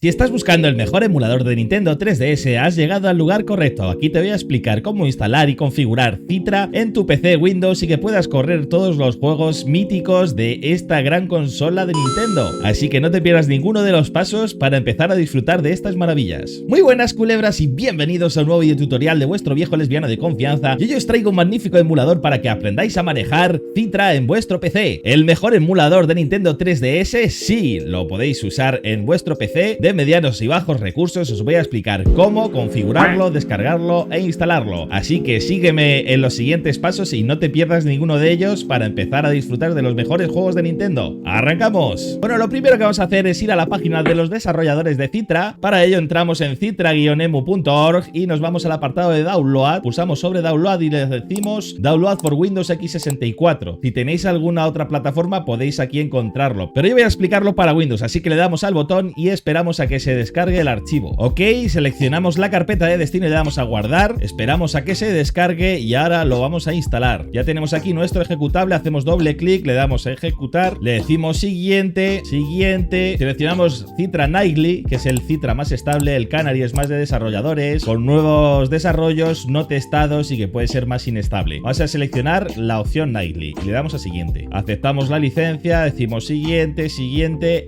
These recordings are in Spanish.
Si estás buscando el mejor emulador de Nintendo 3DS, has llegado al lugar correcto. Aquí te voy a explicar cómo instalar y configurar Citra en tu PC Windows y que puedas correr todos los juegos míticos de esta gran consola de Nintendo. Así que no te pierdas ninguno de los pasos para empezar a disfrutar de estas maravillas. Muy buenas culebras y bienvenidos a un nuevo videotutorial de vuestro viejo lesbiano de confianza. Y hoy os traigo un magnífico emulador para que aprendáis a manejar Citra en vuestro PC. El mejor emulador de Nintendo 3DS, sí, lo podéis usar en vuestro PC de medianos y bajos recursos. Os voy a explicar cómo configurarlo, descargarlo e instalarlo. Así que sígueme en los siguientes pasos y no te pierdas ninguno de ellos para empezar a disfrutar de los mejores juegos de Nintendo. ¡Arrancamos! Bueno, lo primero que vamos a hacer es ir a la página de los desarrolladores de Citra. Para ello entramos en citra-emu.org y nos vamos al apartado de Download. Pulsamos sobre Download y les decimos Download for Windows X64. Si tenéis alguna otra plataforma podéis aquí encontrarlo, pero yo voy a explicarlo para Windows, así que le damos al botón y esperamos a que se descargue el archivo. Ok, seleccionamos la carpeta de destino y le damos a guardar, esperamos a que se descargue y ahora lo vamos a instalar. Ya tenemos aquí nuestro ejecutable, hacemos doble clic, le damos a ejecutar, le decimos siguiente, seleccionamos Citra Nightly, que es el Citra más estable, el Canary es más de desarrolladores, con nuevos desarrollos no testados y que puede ser más inestable. Vamos a seleccionar la opción Nightly y le damos a siguiente. Aceptamos la licencia, decimos siguiente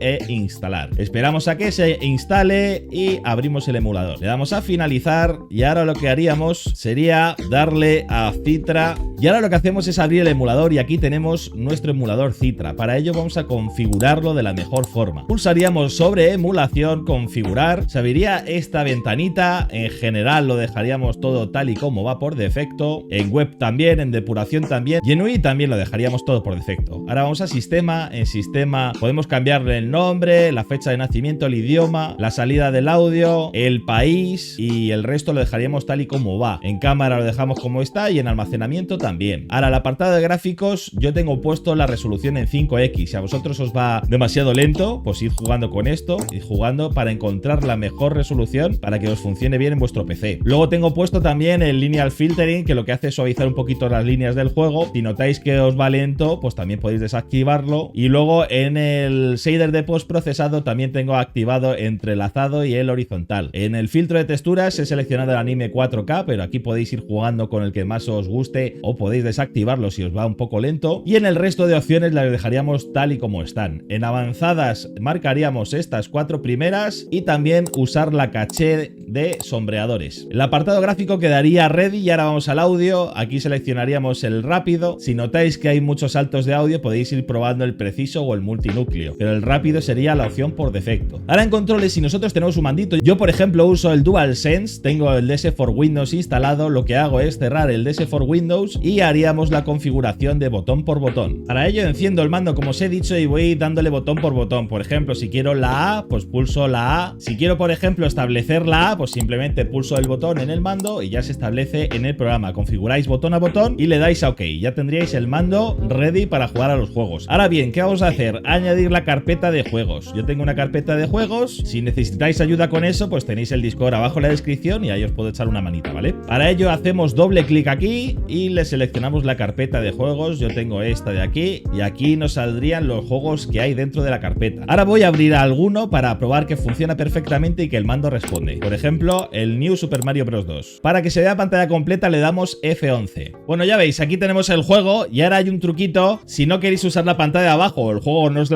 e instalar. Esperamos a que se instale y abrimos el emulador. Le damos a finalizar y ahora lo que haríamos sería darle a Citra y ahora lo que hacemos es abrir el emulador y aquí tenemos nuestro emulador Citra. Para ello vamos a configurarlo de la mejor forma. Pulsaríamos sobre emulación, configurar, se abriría esta ventanita. En general lo dejaríamos todo tal y como va por defecto, en web también, en depuración también y en UI también lo dejaríamos todo por defecto. Ahora vamos a sistema, en sistema podemos cambiarle el nombre, la fecha de nacimiento, el idioma, la salida del audio, el país y el resto lo dejaríamos tal y como va. En cámara lo dejamos como está y en almacenamiento también. Ahora el apartado de gráficos yo tengo puesto la resolución en 5X. Si a vosotros os va demasiado lento, pues id jugando con esto, id jugando para encontrar la mejor resolución para que os funcione bien en vuestro PC. Luego tengo puesto también el linear filtering, que lo que hace es suavizar un poquito las líneas del juego. Si notáis que os va lento, pues también podéis desactivarlo. Y luego en el shader de postprocesado también tengo activado entrelazado y el horizontal. En el filtro de texturas he seleccionado el anime 4K, pero aquí podéis ir jugando con el que más os guste o podéis desactivarlo si os va un poco lento. Y en el resto de opciones las dejaríamos tal y como están. En avanzadas marcaríamos estas 4 primeras y también usar la caché de sombreadores. El apartado gráfico quedaría ready y ahora vamos al audio. Aquí seleccionaríamos el rápido. Si notáis que hay muchos saltos de audio podéis ir probando el preciso o el multinúcleo, pero el rápido sería la opción por defecto. Ahora en controles, si nosotros tenemos un mandito, yo por ejemplo uso el DualSense, tengo el DS for Windows instalado, lo que hago es cerrar el DS for Windows y haríamos la configuración de botón por botón. Para ello enciendo el mando como os he dicho y voy dándole botón por botón. Por ejemplo, si quiero la A, pues pulso la A. Si quiero por ejemplo establecer la A, pues simplemente pulso el botón en el mando y ya se establece en el programa. Configuráis botón a botón y le dais a OK. Ya tendríais el mando ready para jugar a los juegos. Ahora bien, ¿qué vamos a hacer? Añadir la carpeta de juegos. Yo tengo una carpeta de juegos. Si necesitáis ayuda con eso, pues tenéis el Discord abajo en la descripción y ahí os puedo echar una manita, ¿vale? Para ello hacemos doble clic aquí y le seleccionamos la carpeta de juegos. Yo tengo esta de aquí y aquí nos saldrían los juegos que hay dentro de la carpeta. Ahora voy a abrir alguno para probar que funciona perfectamente y que el mando responde. Por ejemplo, el New Super Mario Bros. 2. Para que se vea pantalla completa le damos F11. Bueno, ya veis, aquí tenemos el juego y ahora hay un truquito. Si no queréis usar la pantalla de abajo o el juego no os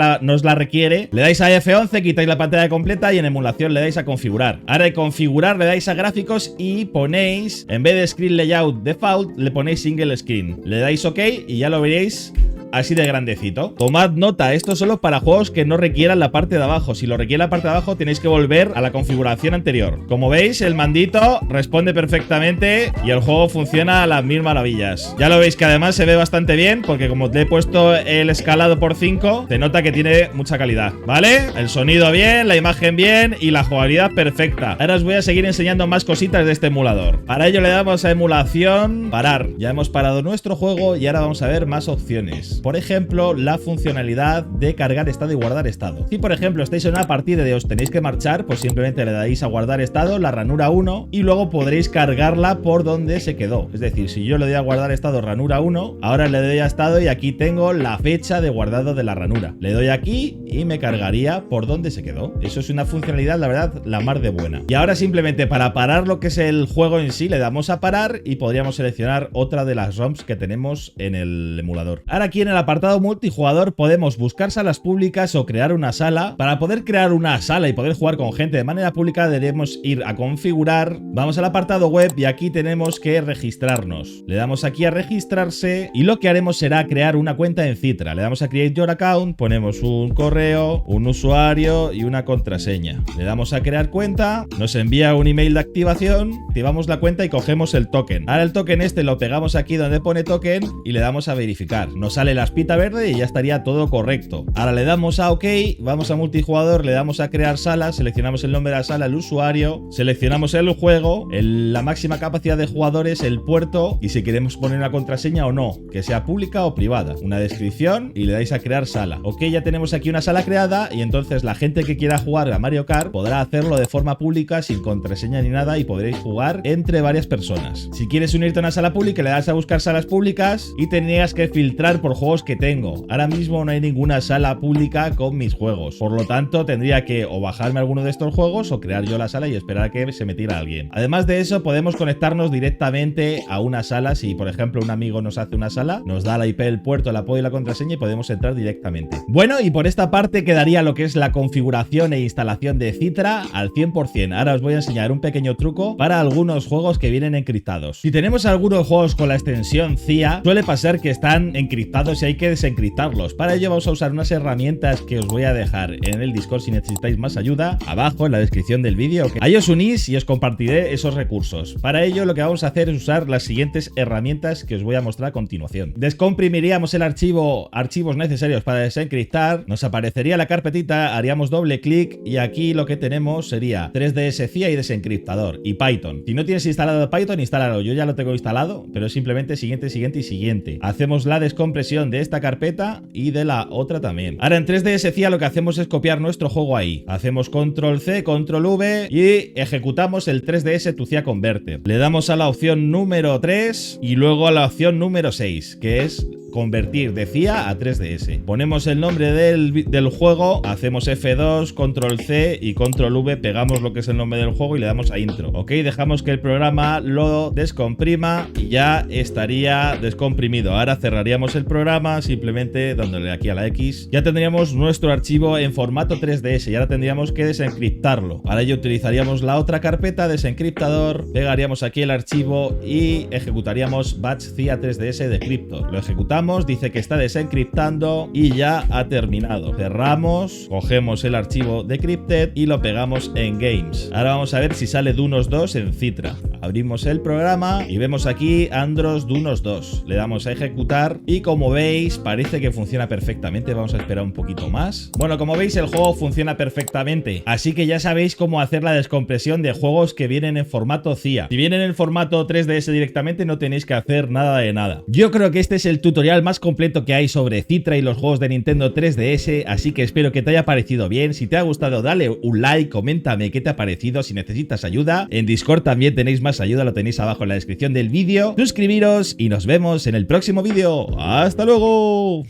la requiere, le dais a F11, quitáis la pantalla completa y en emulación le dais a configurar. Ahora en configurar le dais a gráficos y ponéis, en vez de Screen Layout Default, le ponéis Single Screen. Le dais OK y ya lo veréis así de grandecito. Tomad nota, esto es solo para juegos que no requieran la parte de abajo. Si lo requiere la parte de abajo tenéis que volver a la configuración anterior. Como veis, el mandito responde perfectamente y el juego funciona a las mil maravillas. Ya lo veis que además se ve bastante bien porque como le he puesto el escalado por 5, se nota que tiene mucha calidad, ¿vale? El sonido bien, la imagen bien y la jugabilidad perfecta. Ahora os voy a seguir enseñando más cositas de este emulador. Para ello le damos a emulación, parar. Ya hemos parado nuestro juego y ahora vamos a ver más opciones. por ejemplo, la funcionalidad de cargar estado y guardar estado. Si por ejemplo estáis en una partida y os tenéis que marchar, pues simplemente le dais a guardar estado, la ranura 1, y luego podréis cargarla por donde se quedó. Es decir, si yo le doy a guardar estado ranura 1, ahora le doy a estado y aquí tengo la fecha de guardado de la ranura. Le doy aquí y me cargaría por donde se quedó. Eso es una funcionalidad, la verdad, la mar de buena. Y ahora simplemente para parar lo que es el juego en sí, le damos a parar y podríamos seleccionar otra de las ROMs que tenemos en el emulador. Ahora aquí en el apartado multijugador podemos buscar salas públicas o crear una sala. Para poder crear una sala y poder jugar con gente de manera pública debemos ir a configurar, vamos al apartado web y aquí tenemos que registrarnos. Le damos aquí a registrarse y lo que haremos será crear una cuenta en Citra. Le damos a Create Your Account, ponemos un correo, un usuario y una contraseña. Le damos a crear cuenta, nos envía un email de activación, activamos la cuenta y cogemos el token. Ahora el token este lo pegamos aquí donde pone token y le damos a verificar. Nos sale la espita verde y ya estaría todo correcto. Ahora le damos a OK, vamos a multijugador, le damos a crear sala, seleccionamos el nombre de la sala, el usuario, seleccionamos el juego, la máxima capacidad de jugadores, el puerto y si queremos poner una contraseña o no, que sea pública o privada, una descripción y le dais a crear sala. OK, ya tenemos aquí una sala creada y entonces la gente que quiera jugar a Mario Kart podrá hacerlo de forma pública sin contraseña ni nada y podréis jugar entre varias personas. Si quieres unirte a una sala pública le das a buscar salas públicas y tendrías que filtrar por juegos que tengo. Ahora mismo no hay ninguna sala pública con mis juegos, por lo tanto tendría que o bajarme alguno de estos juegos o crear yo la sala y esperar a que se metiera alguien. Además de eso podemos conectarnos directamente a una sala. Si por ejemplo un amigo nos hace una sala, nos da la IP, el puerto, el apoyo y la contraseña y podemos entrar directamente. Bueno, y por esta parte quedaría lo que es la configuración e instalación de Citra al 100%. Ahora os voy a enseñar un pequeño truco para algunos juegos que vienen encriptados. Si tenemos algunos juegos con la extensión CIA, suele pasar que están encriptados y hay que desencriptarlos. Para ello vamos a usar unas herramientas que os voy a dejar en el Discord si necesitáis más ayuda, abajo en la descripción del vídeo. Ahí os unís y os compartiré esos recursos. Para ello lo que vamos a hacer es usar las siguientes herramientas que os voy a mostrar a continuación. Descomprimiríamos el archivos necesarios para desencriptar, nos aparecería la carpetita, haríamos doble clic y aquí lo que tenemos sería 3DS CIA y desencriptador y Python. Si no tienes instalado Python, instálalo. Yo ya lo tengo instalado, pero es simplemente siguiente, siguiente y siguiente. Hacemos la descompresión de esta carpeta y de la otra también. Ahora en 3DS CIA lo que hacemos es copiar nuestro juego ahí. Hacemos control C, control V y ejecutamos el 3DS to CIA Converter. Le damos a la opción número 3 y luego a la opción número 6, que es convertir de CIA a 3DS. Ponemos el nombre del juego, hacemos F2, control C y control V, pegamos lo que es el nombre del juego y le damos a intro. Ok, dejamos que el programa lo descomprima y ya estaría descomprimido. Ahora cerraríamos el programa simplemente dándole aquí a la X. Ya tendríamos nuestro archivo en formato 3DS y ahora tendríamos que desencriptarlo. Para ello utilizaríamos la otra carpeta, desencriptador, pegaríamos aquí el archivo y ejecutaríamos batch CIA 3DS decryptor. Lo ejecutamos, dice que está desencriptando y ya ha terminado. Cerramos, cogemos el archivo decrypted y lo pegamos en Games. Ahora vamos a ver si sale Dunos 2 en Citra. Abrimos el programa y vemos aquí Andros Dunos 2. Le damos a ejecutar y como veis parece que funciona perfectamente. Vamos a esperar un poquito más. Bueno, como veis el juego funciona perfectamente, así que ya sabéis cómo hacer la descompresión de juegos que vienen en formato CIA. Si vienen en formato 3DS directamente no tenéis que hacer nada de nada. Yo creo que este es el tutorial más completo que hay sobre Citra y los juegos de Nintendo 3DS, así que espero que te haya parecido bien. Si te ha gustado dale un like, coméntame qué te ha parecido, si necesitas ayuda. En Discord también tenéis más ayuda, lo tenéis abajo en la descripción del vídeo. Suscribiros y nos vemos en el próximo vídeo. ¡Hasta luego!